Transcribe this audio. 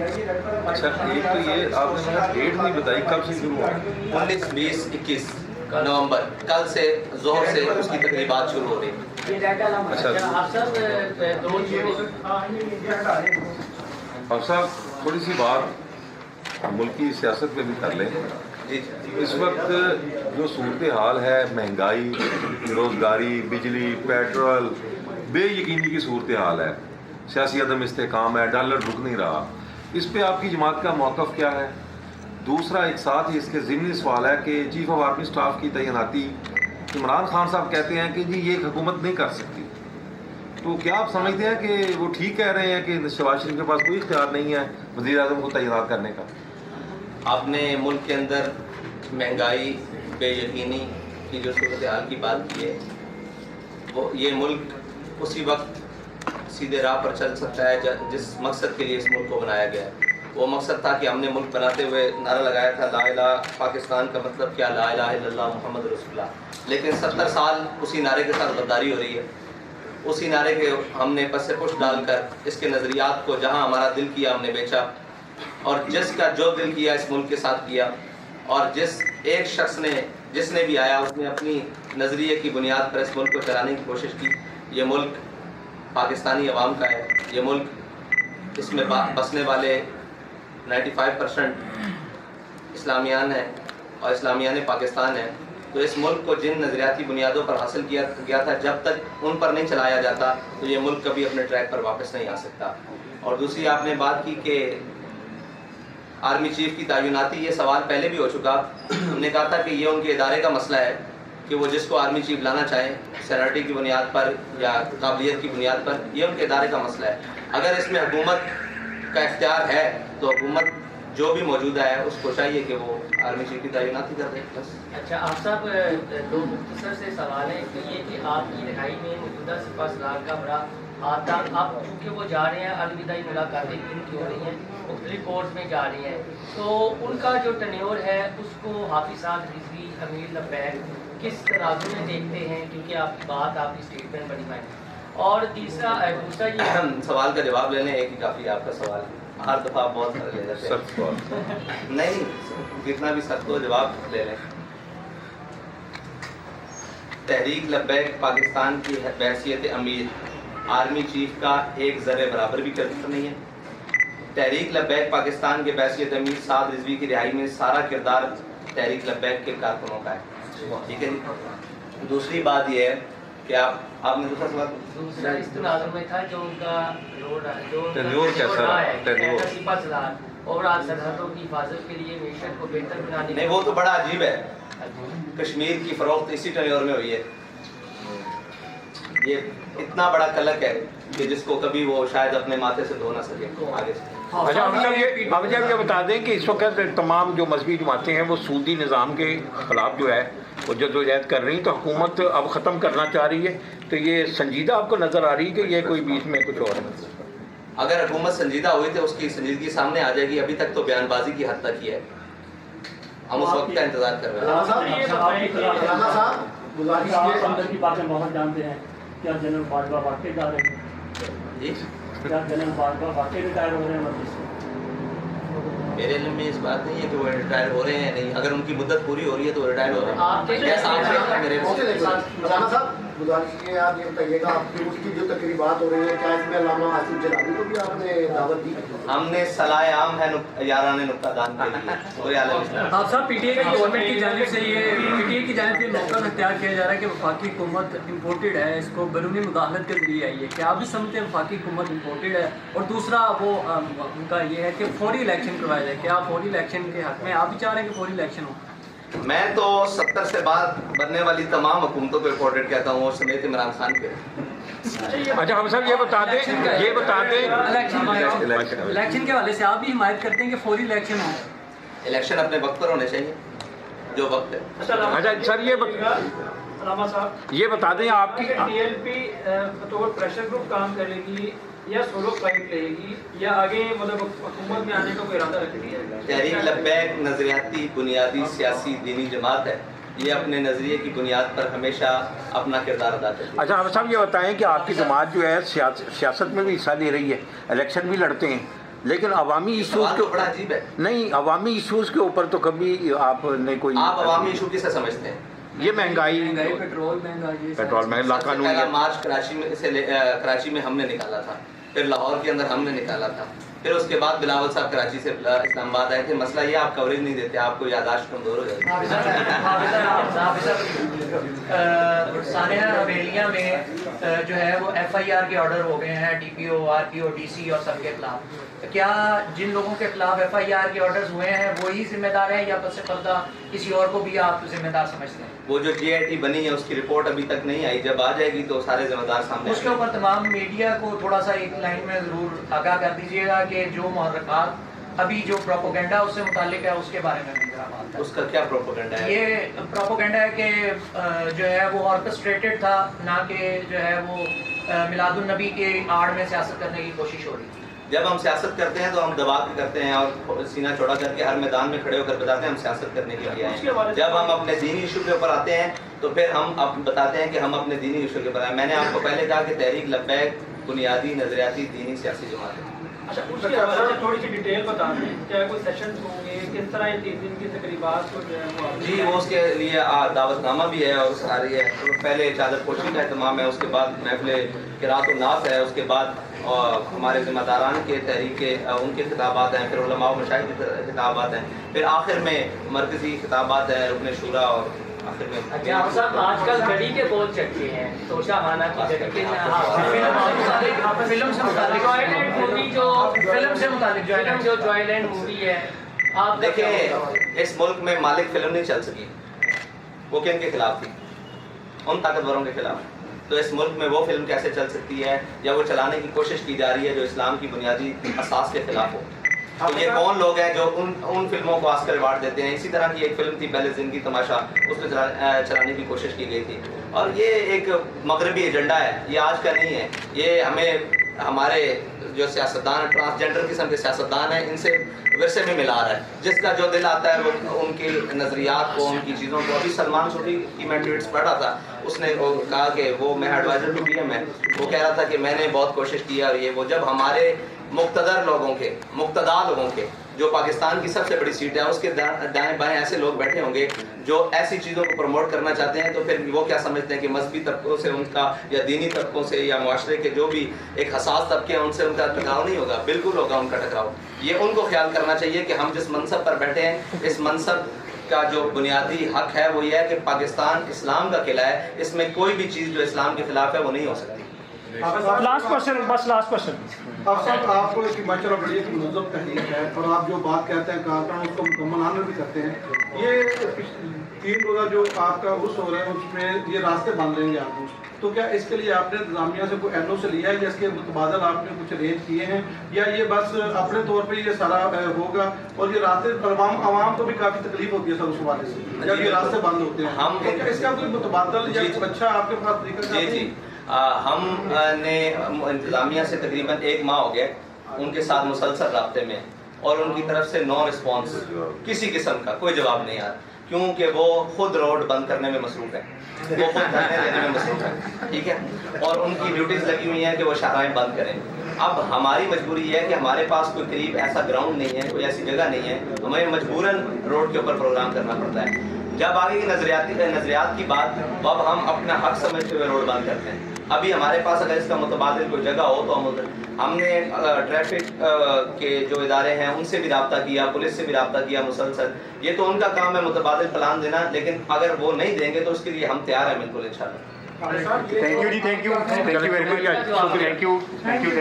اچھا ایک تو یہ آپ نے مجھے ڈیٹ نہیں بتائی کب سے شروع ہوا؟ 19, 20, 21 نومبر، کل سے ظہر سے اس کی تقریبات شروع ہو رہی ہیں۔ اچھا اور صاحب تھوڑی سی بات ملکی سیاست پہ بھی کر لیں۔ اس وقت جو صورتحال ہے، مہنگائی، روزگاری، بجلی، پیٹرول، بے یقینی کی صورتحال ہے، سیاسی عدم استحکام ہے، ڈالر رک نہیں رہا، اس پہ آپ کی جماعت کا موقف کیا ہے؟ دوسرا ایک ساتھ ہی اس کے ضمنی سوال ہے کہ چیف آف آرمی اسٹاف کی تعیناتی عمران خان صاحب کہتے ہیں کہ جی یہ حکومت نہیں کر سکتی، تو کیا آپ سمجھتے ہیں کہ وہ ٹھیک کہہ رہے ہیں کہ شہباز شریف کے پاس کوئی اختیار نہیں ہے وزیر اعظم کو تعینات کرنے کا؟ آپ نے ملک کے اندر مہنگائی، بے یقینی کی جو صورتحال کی بات کی ہے، وہ یہ ملک اسی وقت سیدھے راہ پر چل سکتا ہے جس مقصد کے لیے اس ملک کو بنایا گیا ہے۔ وہ مقصد تھا کہ ہم نے ملک بناتے ہوئے نعرہ لگایا تھا لا الہ پاکستان کا مطلب کیا، لا الہ الا اللہ محمد رسول اللہ، لیکن 70 سال اسی نعرے کے ساتھ غداری ہو رہی ہے۔ اسی نعرے کے ہم نے پس پش ڈال کر اس کے نظریات کو جہاں ہمارا دل کیا ہم نے بیچا، اور جس کا جو دل کیا اس ملک کے ساتھ کیا، اور جس ایک شخص نے جس نے بھی آیا اس نے اپنی نظریے کی بنیاد پر اس ملک کو چلانے کی کوشش کی۔ یہ ملک پاکستانی عوام کا ہے، یہ ملک اس میں بسنے والے 95% اسلامیان ہیں اور اسلامیان پاکستان ہیں۔ تو اس ملک کو جن نظریاتی بنیادوں پر حاصل کیا گیا تھا، جب تک ان پر نہیں چلایا جاتا تو یہ ملک کبھی اپنے ٹریک پر واپس نہیں آ سکتا۔ اور دوسری آپ نے بات کی کہ آرمی چیف کی تعیناتی، یہ سوال پہلے بھی ہو چکا، ہم نے کہا تھا کہ یہ ان کے ادارے کا مسئلہ ہے کہ وہ جس کو آرمی چیف لانا چاہیں سینیرٹی کی بنیاد پر یا قابلیت کی بنیاد پر، یہ ان کے ادارے کا مسئلہ ہے۔ اگر اس میں حکومت کا اختیار ہے تو حکومت جو بھی موجودہ ہے اس کو چاہیے کہ وہ آرمی چیف کی تعیناتی کر دے بس۔ اچھا آپ صاحب دو مختصر سے سوال ہیں کہ یہ کہ آپ کی رہائی میں موجودہ سپہ سالار کا بڑا ہاتھ، اب چونکہ وہ جا رہے ہیں الوداعی ملاقاتیں ان کی ہو رہی ہیں، مختلف کورس میں جا رہی ہیں، تو ان کا جو ٹینیور ہے اس کو حافظ صاحب رضوی، امیر لبیک کس ترازو میں دیکھتے ہیں؟ کیونکہ آپ کی بات، آپ کی اسٹیٹمنٹ بڑی معنی۔ اور دوسرا یہ سوال کا جواب لینے ایک ہی کافی ہے آپ کا سوال، ہر دفعہ آپ بہت سارے لے لیتے ہیں۔ نہیں، کتنا بھی سخت ہو جواب لے لیں۔ تحریک لبیک پاکستان کی بحیثیت امیر آرمی چیف کا ایک ذرے برابر بھی کردار نہیں ہے۔ تحریک لبیک پاکستان کے بحیثیت امیر سعد رضوی کی رہائی میں سارا کردار تحریک لبیک کے کارکنوں کا ہے، ٹھیک ہے جی۔ دوسری بات یہ ہے کہ آپ نے دوسرا سوال، دوسرا اس تناظر میں تھا جو ان کا ٹینیور کیسا ٹینیور سپہ سالار اور آج سرحدوں کی حفاظت کے لیے معیشت کو بہتر بنانے، نہیں وہ تو بڑا عجیب ہے، کشمیر کی فروخت اسی ٹینیور میں ہوئی ہے، یہ اتنا بڑا کلک ہے کہ جس کو کبھی وہ شاید اپنے ماتھے سے دھو نہ سکے آگے سے۔ اچھا ہم جب یہ بتا دیں کہ اس وقت تمام جو مذہبی جماعتیں ہیں وہ سودی نظام کے خلاف جو ہے وہ جدوجہد کر رہی ہیں، تو حکومت اب ختم کرنا چاہ رہی ہے، تو یہ سنجیدہ آپ کو نظر آ رہی ہے کہ یہ کوئی بیچ میں کچھ اور ہے؟ اگر حکومت سنجیدہ ہوئی تو اس کی سنجیدگی سامنے آ جائے گی، ابھی تک تو بیان بازی کی حد تک ہی ہے، ہم اس وقت کا انتظار کر رہے ہیں۔ اندر کی باتیں بہت جانتے ہیں، کیا جنرل باجوہ واقعی جا رہے ہیں؟ جی کیا جنرل باجوہ واقعی ریٹائر ہو رہے ہیں مجلس سے؟ میرے علم میں اس بات نہیں ہے کہ وہ ریٹائر ہو رہے ہیں، نہیں، اگر ان کی مدت پوری ہو رہی ہے تو وہ ریٹائر ہو رہے ہیں۔ مولانا صاحب گزارش یہ آپ یہ بتائیے گا، آپ کی اس کی جو تقریبات ہو رہی ہیں کیا اس میں علامہ آصف جلالی کو بھی آپ نے دعوت دی؟ ہم نے صلاح عام ہے یاران نقطہ دان کے لیے پورے عالم اسلام۔ آپ صاحب پی ٹی آئی کی گورنمنٹ کی جانب سے یہ موقع اختیار کیا جا رہا ہے کہ وفاقی حکومت امپورٹڈ ہے، اس کو بیرونی مداخلت کے ذریعے آئی ہے، کیا آپ بھی سمجھتے ہیں وفاقی حکومت امپورٹڈ ہے؟ اور دوسرا وہ ان کا یہ ہے کہ فوری الیکشن کروایا جائے، کیا آپ فوری الیکشن کے حق میں آپ بھی چاہ رہے ہیں کہ فوری الیکشن ہو؟ میں تو 70 سے بعد بننے والی تمام حکومتوں کو امپورٹڈ کہتا ہوں، اور سمیت عمران خان کے۔ اچھا ہم سب یہ بتا دیں الیکشن کے حوالے سے آپ بھی حمایت کرتے ہیں کہ فوری الیکشن ہو؟ الیکشن اپنے وقت پر ہونے چاہیے جو وقت ہے۔ اچھا سر علامہ صاحب یہ بتا دیں آپ کی ٹی ایل پی بطور پریشر گروپ کام کرے گی یا سولو فائٹ لے گی یا آگے مطلب حکومت میں آنے کا کوئی ارادہ رکھتی ہے؟ تحریک لبیک نظریاتی بنیادی سیاسی دینی جماعت ہے، یہ اپنے نظریے کی بنیاد پر ہمیشہ اپنا کردار ادا کرتی ہے۔ اچھا ہم صاحب یہ بتائیں کہ آپ کی جماعت جو ہے سیاست میں بھی حصہ لے رہی ہے، الیکشن بھی لڑتے ہیں، لیکن عوامی ایشوز تو بڑا عجیب ہے. نہیں، عوامی ایشوز کے اوپر تو کبھی آپ نے کوئی، آپ عوامی ایشو کسے سمجھتے ہیں؟ یہ مہنگائی، پیٹرول مہنگا، پیٹرول میں سب سے پہلا لاقانونیت. مارچ کراچی میں ہم نے نکالا تھا، پھر لاہور کے اندر ہم نے نکالا تھا، پھر اس کے بعد بلاول صاحب کراچی سے اسلام آباد آئے تھے. مسئلہ یہ آپ کوریج نہیں دیتے، آپ کو یادداشت کمزور ہو جاتی ہے. سانحہ حویلیہ میں جو ہے وہ FIR کے آرڈر ہو گئے ہیں DPO RPO DC اور سب کے خلاف. کیا جن لوگوں کے خلاف FIR کے آرڈرز ہوئے ہیں وہی ذمہ دار ہیں یا پس پردہ کسی اور کو بھی آپ ذمہ دار سمجھتے ہیں؟ وہ جو GIT بنی ہے اس کی رپورٹ ابھی تک نہیں آئی، جب آ جائے گی تو سارے ذمہ دار سامنے اس کے اوپر تمام میڈیا کو تھوڑا سا ایک لائن میں ضرور آگاہ کر دیجیے گا کہ جو محرکات ابھی جو پروپیگنڈا اس سے متعلق ہے اس کے بارے میں بھی ذرا بات کریں. اس کا کیا پروپیگنڈا ہے؟ یہ پروپیگنڈا ہے کہ جو ہے وہ آرکسٹریٹڈ تھا، نہ کہ جو ہے وہ میلاد النبی کے آڑ میں سیاست کرنے کی کوشش ہو رہی تھی. جب ہم سیاست کرتے ہیں تو ہم دبا کے کرتے ہیں اور سینہ چوڑا کر کے ہر میدان میں کھڑے ہو کر بتاتے ہیں ہم سیاست کرنے کے لیے آئے ہیں. جب ہم اپنے دینی ایشو کے اوپر آتے ہیں تو پھر ہم بتاتے ہیں کہ ہم اپنے دینی ایشو کے اوپر آئے. میں نے آپ کو پہلے کہا کہ تحریک لبیک بنیادی نظریاتی دینی سیاسی جماعت ہے. اچھا، اس کے حوالے سے تھوڑی سی ڈیٹیل بتا دیں، کیا کوئی سیشنز ہوں گے، کس طرح یہ 3 دن کی تقریبات کو جو ہے وہ جی وہ اس کے لیے دعوت نامہ بھی ہے اور ساری ہے. پہلے چادر پوشی کا اہتمام ہے، اس کے بعد محفل قرات و نعت ہے، اس کے بعد ہمارے ذمہ داران کے تحریک کے ان کے خطابات ہیں، پھر علماء و مشائخ کے خطابات ہیں، پھر آخر میں مرکزی خطابات ہیں رکن شورا اور آخر میں. اچھا صاحب، آج کل گھڑی کے بول چکے ہیں توشہ خانہ کی جگہ کے فلم سے متعلق جو جوائے لینڈ مووی ہے، آپ دیکھیں اس ملک میں مالک فلم نہیں چل سکی. وہ کن کے خلاف تھی؟ ان طاقتوروں کے خلاف. تو اس ملک میں وہ فلم کیسے چل سکتی ہے یا وہ چلانے کی کوشش کی جا رہی ہے جو اسلام کی بنیادی اساس کے خلاف ہو؟ تو یہ کون لوگ ہیں جو ان فلموں کو آسکر ایوارڈ دیتے ہیں؟ اسی طرح کی ایک فلم تھی پہلے زندگی تماشا، اس میں چلانے کی کوشش کی گئی تھی. اور یہ ایک مغربی ایجنڈا ہے، یہ آج کا نہیں ہے. یہ ہمیں ہمارے جو سیاستدان ٹرانسجنڈر قسم کے سیاستدان ہیں ان سے ورثے میں ملا رہا ہے. جس کا جو دل آتا ہے وہ ان کی نظریات کو، ان کی چیزوں کو. ابھی سلمان صوفی کی میں ٹویٹس پڑھ رہا تھا، اس نے کہا کہ وہ میں ایڈوائزر ٹو PM ہے، وہ کہہ رہا تھا کہ میں نے بہت کوشش کی اور یہ وہ جب ہمارے مقتدر لوگوں کے، مقتدا لوگوں کے، جو پاکستان کی سب سے بڑی سیٹ ہے اس کے دائیں بائیں ایسے لوگ بیٹھے ہوں گے جو ایسی چیزوں کو پروموٹ کرنا چاہتے ہیں، تو پھر وہ کیا سمجھتے ہیں کہ مذہبی طبقوں سے ان کا یا دینی طبقوں سے یا معاشرے کے جو بھی ایک حساس طبقے ہیں ان سے ان کا ٹکراؤ نہیں ہوگا؟ بالکل ہوگا ان کا ٹکراؤ. یہ ان کو خیال کرنا چاہیے کہ ہم جس منصب پر بیٹھے ہیں اس منصب کا جو بنیادی حق ہے وہ یہ ہے کہ پاکستان اسلام کا قلعہ ہے، اس میں کوئی بھی چیز جو اسلام کے خلاف ہے وہ نہیں ہو سکتی. لاسٹ کوشچن، بس لاسٹ کوشچن. آپ کو ایک ماشاء اللہ بڑی ایک منظم تحریک ہے اور آپ جو بات کہتے ہیں کہاں اس کو مکمل عمل بھی کرتے ہیں. یہ 3 روزہ جو آپ کا عرس ہو رہا ہے اس میں یہ راستے بن رہیں گے آپ کو، تو کیا اس کے لیے آپ نے انتظامیہ سے کوئی NO سے لیا ہے یا اس کے متبادل آپ نے کچھ ارینج کیے ہیں یا یہ بس اپنے طور پہ یہ سارا ہوگا؟ اور یہ راستے عوام کو بھی کافی تکلیف ہوتی ہے سر اس حوالے سے جب یہ راستے بند ہوتے ہیں، ہم اس کا کوئی متبادل یا کچھ اچھا آپ کے پاس طریقہ؟ جی ہم نے انتظامیہ سے تقریباً 1 ماہ ہو گیا ان کے ساتھ مسلسل رابطے میں، اور ان کی طرف سے نو رسپانس، کسی قسم کا کوئی جواب نہیں آ رہا، کیونکہ وہ خود روڈ بند کرنے میں مصروف ہیں، وہ خود دھرنے دینے میں مصروف ہیں، ٹھیک ہے، اور ان کی ڈیوٹیز لگی ہوئی ہیں کہ وہ شاہراہیں بند کریں. اب ہماری مجبوری یہ ہے کہ ہمارے پاس کوئی قریب ایسا گراؤنڈ نہیں ہے، کوئی ایسی جگہ نہیں ہے، ہمیں مجبوراً روڈ کے اوپر پروگرام کرنا پڑتا ہے. جب آگے کی نظریات کی بات، تو اب ہم اپنا حق سمجھتے ہوئے روڈ بند کرتے ہیں. ابھی ہمارے پاس اگر اس کا متبادل کوئی جگہ ہو تو ہم نے ٹریفک کے جو ادارے ہیں ان سے بھی رابطہ کیا، پولیس سے بھی رابطہ کیا مسلسل. یہ تو ان کا کام ہے متبادل پلان دینا، لیکن اگر وہ نہیں دیں گے تو اس کے لیے ہم تیار ہیں بالکل انشاءاللہ. تھینک یو جی، تھینک یو ویری مچ.